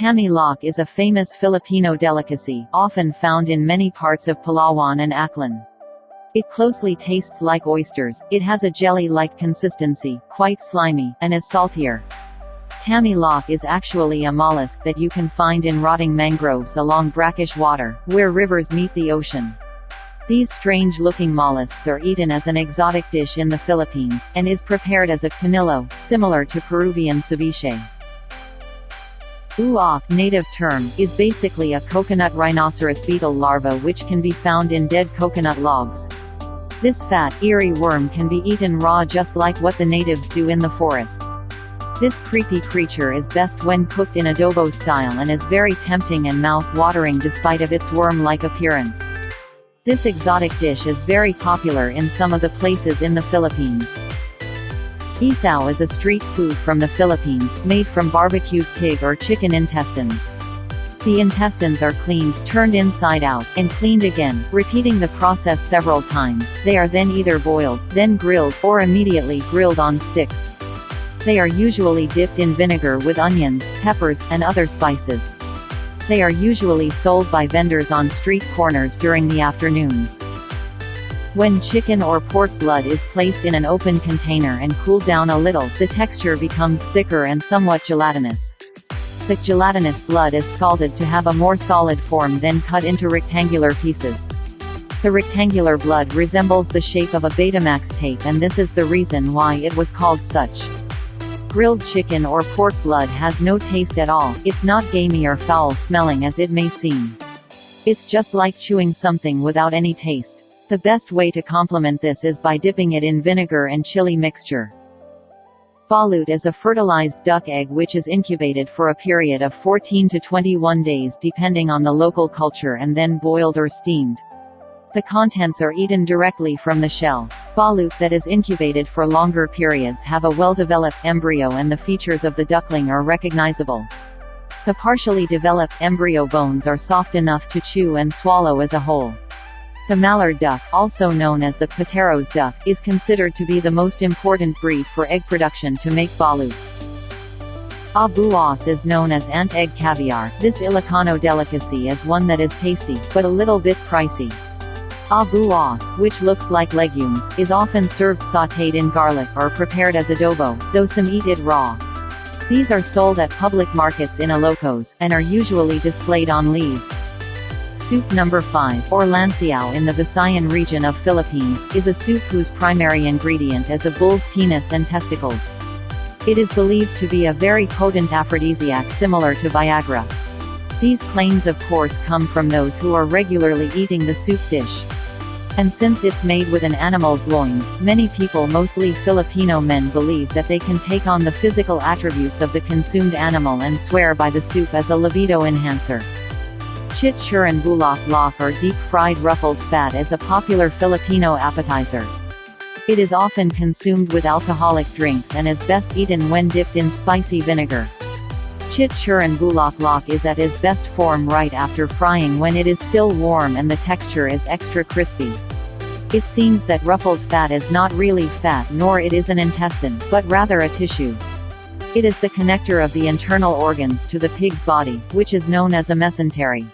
Tammy lock is a famous Filipino delicacy, often found in many parts of Palawan and Aklan. It closely tastes like oysters, it has a jelly-like consistency, quite slimy, and is saltier. Tammy lock is actually a mollusk that you can find in rotting mangroves along brackish water, where rivers meet the ocean. These strange-looking mollusks are eaten as an exotic dish in the Philippines, and is prepared as a canillo, similar to Peruvian ceviche. Uok, native term, is basically a coconut rhinoceros beetle larva which can be found in dead coconut logs. This fat, eerie worm can be eaten raw just like what the natives do in the forest. This creepy creature is best when cooked in adobo style and is very tempting and mouth-watering despite of its worm-like appearance. This exotic dish is very popular in some of the places in the Philippines. Isaw is a street food from the Philippines, made from barbecued pig or chicken intestines. The intestines are cleaned, turned inside out, and cleaned again, repeating the process several times. They are then either boiled, then grilled, or immediately grilled on sticks. They are usually dipped in vinegar with onions, peppers, and other spices. They are usually sold by vendors on street corners during the afternoons. When chicken or pork blood is placed in an open container and cooled down a little, the texture becomes thicker and somewhat gelatinous. The gelatinous blood is scalded to have a more solid form, then cut into rectangular pieces. The rectangular blood resembles the shape of a Betamax tape, and this is the reason why it was called such. Grilled chicken or pork blood has no taste at all, it's not gamey or foul-smelling as it may seem. It's just like chewing something without any taste. The best way to complement this is by dipping it in vinegar and chili mixture. Balut is a fertilized duck egg which is incubated for a period of 14 to 21 days depending on the local culture and then boiled or steamed. The contents are eaten directly from the shell. Balut that is incubated for longer periods have a well-developed embryo and the features of the duckling are recognizable. The partially developed embryo bones are soft enough to chew and swallow as a whole. The mallard duck, also known as the Pateros duck, is considered to be the most important breed for egg production to make balut. Abuas is known as ant egg caviar. This Ilocano delicacy is one that is tasty, but a little bit pricey. Abuas, which looks like legumes, is often served sautéed in garlic or prepared as adobo, though some eat it raw. These are sold at public markets in Ilocos, and are usually displayed on leaves. Soup number 5, or lansiao in the Visayan region of Philippines, is a soup whose primary ingredient is a bull's penis and testicles. It is believed to be a very potent aphrodisiac similar to Viagra. These claims of course come from those who are regularly eating the soup dish. And since it's made with an animal's loins, many people, mostly Filipino men, believe that they can take on the physical attributes of the consumed animal and swear by the soup as a libido enhancer. Chitchuran bulak lak or deep-fried ruffled fat is a popular Filipino appetizer. It is often consumed with alcoholic drinks and is best eaten when dipped in spicy vinegar. Chitchuran bulak lak is at its best form right after frying when it is still warm and the texture is extra crispy. It seems that ruffled fat is not really fat nor it is an intestine, but rather a tissue. It is the connector of the internal organs to the pig's body, which is known as a mesentery.